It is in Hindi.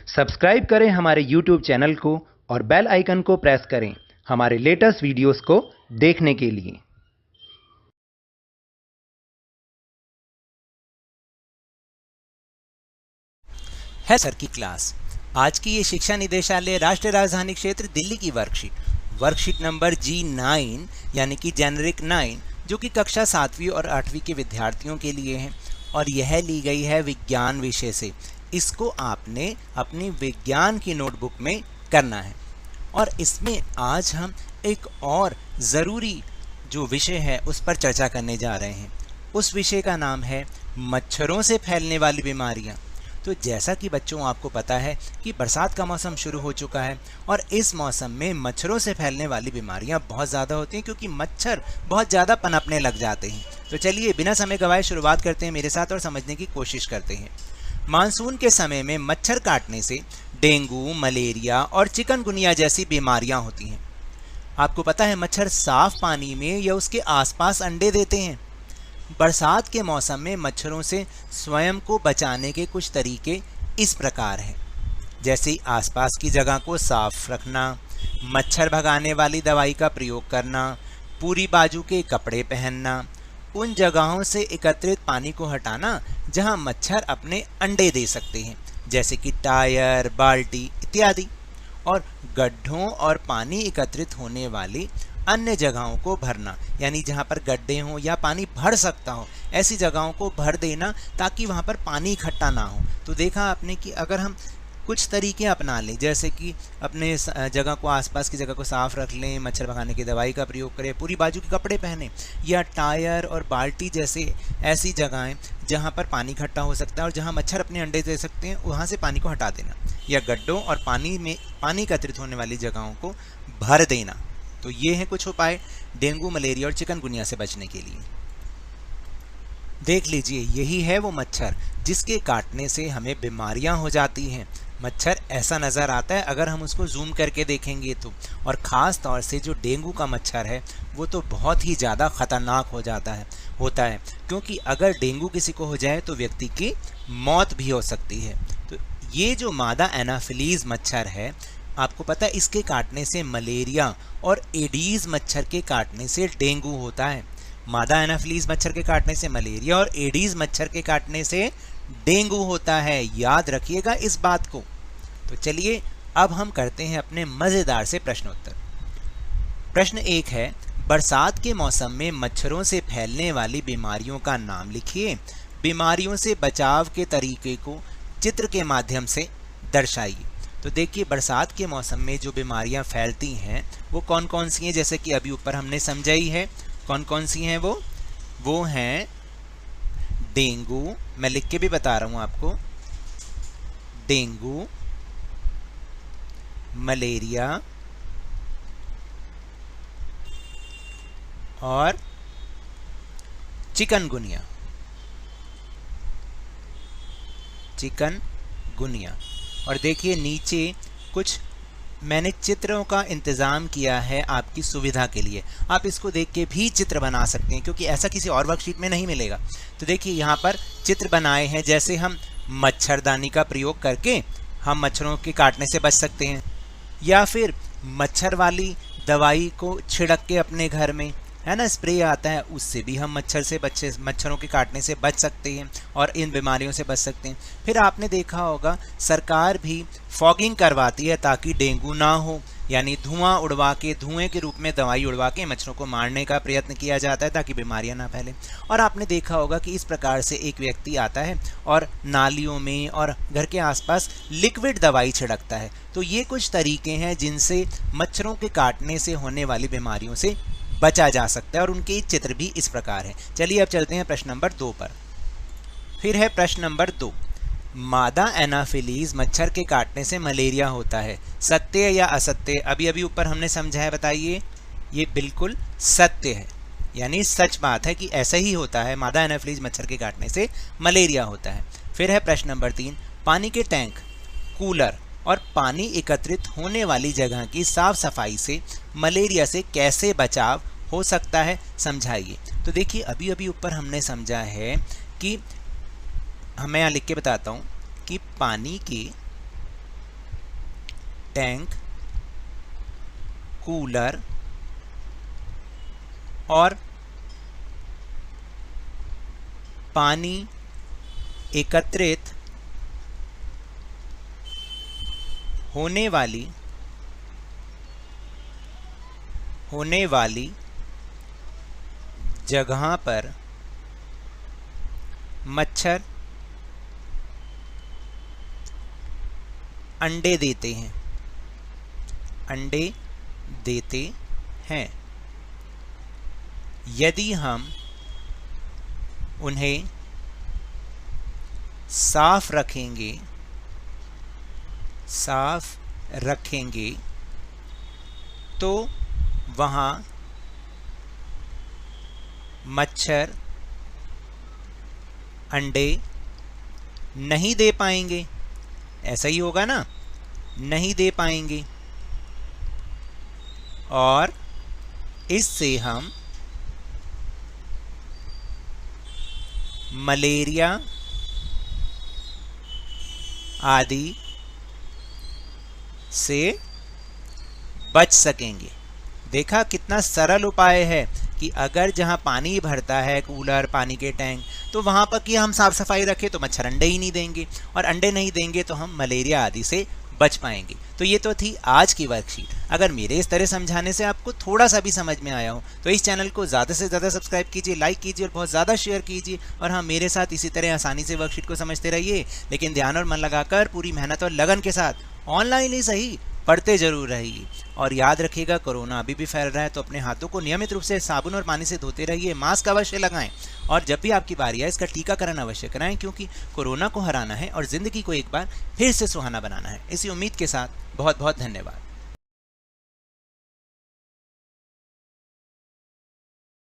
सब्सक्राइब करें हमारे YouTube चैनल को और बेल आइकन को प्रेस करें हमारे लेटेस्ट वीडियोस को देखने के लिए। है सर की क्लास। आज की ये शिक्षा निदेशालय राष्ट्रीय राजधानी क्षेत्र दिल्ली की वर्कशीट नंबर G9 यानी कि जेनरिक 9 जो कि कक्षा 7वीं और 8वीं के विद्यार्थियों के लिए है और यह ली गई है विज्ञान विषय से। इसको आपने अपनी विज्ञान की नोटबुक में करना है और इसमें आज हम एक और ज़रूरी जो विषय है उस पर चर्चा करने जा रहे हैं। उस विषय का नाम है मच्छरों से फैलने वाली बीमारियां। तो जैसा कि बच्चों आपको पता है कि बरसात का मौसम शुरू हो चुका है और इस मौसम में मच्छरों से फैलने वाली बीमारियां बहुत ज़्यादा होती हैं क्योंकि मच्छर बहुत ज़्यादा पनपने लग जाते हैं। तो चलिए बिना समय गवाए शुरुआत करते हैं मेरे साथ और समझने की कोशिश करते हैं। मानसून के समय में मच्छर काटने से डेंगू, मलेरिया और चिकनगुनिया जैसी बीमारियां होती हैं। आपको पता है मच्छर साफ पानी में या उसके आसपास अंडे देते हैं। बरसात के मौसम में मच्छरों से स्वयं को बचाने के कुछ तरीके इस प्रकार हैं, जैसे आसपास की जगह को साफ रखना, मच्छर भगाने वाली दवाई का प्रयोग करना, पूरी बाजू के कपड़े पहनना, उन जगहों से एकत्रित पानी को हटाना जहां मच्छर अपने अंडे दे सकते हैं, जैसे कि टायर, बाल्टी इत्यादि, और गड्ढों और पानी एकत्रित होने वाली अन्य जगहों को भरना, यानी जहाँ पर गड्ढे हों या पानी भर सकता हो ऐसी जगहों को भर देना ताकि वहाँ पर पानी इकट्ठा ना हो। तो देखा आपने कि अगर हम कुछ तरीके अपना लें, जैसे कि अपने जगह को, आसपास की जगह को साफ रख लें, मच्छर भगाने की दवाई का प्रयोग करें, पूरी बाजू के कपड़े पहने, या टायर और बाल्टी जैसे ऐसी जगहें जहाँ पर पानी इकट्ठा हो सकता है और जहाँ मच्छर अपने अंडे दे सकते हैं वहाँ से पानी को हटा देना, या गड्ढों और पानी एकत्रित होने वाली जगहों को भर देना। तो ये हैं कुछ उपाय डेंगू, मलेरिया और चिकनगुनिया से बचने के लिए। देख लीजिए, यही है वो मच्छर जिसके काटने से हमें बीमारियां हो जाती हैं। मच्छर ऐसा नज़र आता है अगर हम उसको जूम करके देखेंगे तो, और ख़ास तौर से जो डेंगू का मच्छर है वो तो बहुत ही ज़्यादा ख़तरनाक होता है क्योंकि अगर डेंगू किसी को हो जाए तो व्यक्ति की मौत भी हो सकती है। तो ये जो मादा एनाफिलीज मच्छर है, आपको पता है इसके काटने से मलेरिया और एडीज मच्छर के काटने से डेंगू होता है। मादा एनाफिलीज मच्छर के काटने से मलेरिया और एडीज मच्छर के काटने से डेंगू होता है। याद रखिएगा इस बात को। तो चलिए अब हम करते हैं अपने मज़ेदार से प्रश्नोत्तर। प्रश्न 1 है, बरसात के मौसम में मच्छरों से फैलने वाली बीमारियों का नाम लिखिए। बीमारियों से बचाव के तरीके को चित्र के माध्यम से दर्शाइए। तो देखिए, बरसात के मौसम में जो बीमारियां फैलती हैं वो कौन कौन सी हैं, जैसे कि अभी ऊपर हमने समझाई है। कौन कौन सी हैं वो हैं डेंगू, मैं लिख के भी बता रहा हूं आपको, डेंगू, मलेरिया और चिकनगुनिया। और देखिए नीचे कुछ मैंने चित्रों का इंतज़ाम किया है आपकी सुविधा के लिए। आप इसको देख के भी चित्र बना सकते हैं क्योंकि ऐसा किसी और वर्कशीट में नहीं मिलेगा। तो देखिए यहाँ पर चित्र बनाए हैं, जैसे हम मच्छरदानी का प्रयोग करके हम मच्छरों के काटने से बच सकते हैं, या फिर मच्छर वाली दवाई को छिड़क के अपने घर में, है ना, स्प्रे आता है, उससे भी हम मच्छरों के काटने से बच सकते हैं और इन बीमारियों से बच सकते हैं। फिर आपने देखा होगा सरकार भी फॉगिंग करवाती है ताकि डेंगू ना हो, यानी धुएं के रूप में दवाई उड़वा के मच्छरों को मारने का प्रयत्न किया जाता है ताकि बीमारियां ना फैलें। और आपने देखा होगा कि इस प्रकार से एक व्यक्ति आता है और नालियों में और घर के आसपास लिक्विड दवाई छिड़कता है। तो ये कुछ तरीके हैं जिनसे मच्छरों के काटने से होने वाली बीमारियों से बचा जा सकता है और उनके चित्र भी इस प्रकार हैं। चलिए अब चलते हैं प्रश्न नंबर 2 पर। फिर है प्रश्न नंबर 2, मादा एनाफिलीज मच्छर के काटने से मलेरिया होता है, सत्य या असत्य? अभी ऊपर हमने समझा है, बताइए। ये बिल्कुल सत्य है, यानी सच बात है कि ऐसा ही होता है, मादा एनाफिलीज मच्छर के काटने से मलेरिया होता है। फिर है प्रश्न नंबर 3, पानी के टैंक, कूलर और पानी एकत्रित होने वाली जगह की साफ सफाई से मलेरिया से कैसे बचाव हो सकता है, समझाइए। तो देखिए अभी ऊपर हमने समझा है कि मैं यहाँ लिख के बताता हूँ कि पानी के टैंक, कूलर और पानी एकत्रित होने वाली जगह पर मच्छर अंडे देते हैं। यदि हम उन्हें साफ रखेंगे तो वहाँ मच्छर अंडे नहीं दे पाएंगे। ऐसा ही होगा ना, नहीं दे पाएंगे, और इससे हम मलेरिया आदि से बच सकेंगे। देखा कितना सरल उपाय है कि अगर जहाँ पानी भरता है, कूलर, पानी के टैंक, तो वहाँ पर कि हम साफ सफाई रखें तो मच्छर अंडे ही नहीं देंगे, और अंडे नहीं देंगे तो हम मलेरिया आदि से बच पाएंगे। तो ये तो थी आज की वर्कशीट। अगर मेरे इस तरह समझाने से आपको थोड़ा सा भी समझ में आया हो तो इस चैनल को ज़्यादा से ज़्यादा सब्सक्राइब कीजिए, लाइक कीजिए और बहुत ज़्यादा शेयर कीजिए। और हाँ, मेरे साथ इसी तरह आसानी से वर्कशीट को समझते रहिए, लेकिन ध्यान और मन लगाकर पूरी मेहनत और लगन के साथ ऑनलाइन ही सही पढ़ते जरूर रहिए। और याद रखिएगा, कोरोना अभी भी फैल रहा है तो अपने हाथों को नियमित रूप से साबुन और पानी से धोते रहिए, मास्क अवश्य लगाएं, और जब भी आपकी बारी आए इसका टीकाकरण अवश्य कराएं, क्योंकि कोरोना को हराना है और ज़िंदगी को एक बार फिर से सुहाना बनाना है। इसी उम्मीद के साथ बहुत बहुत धन्यवाद।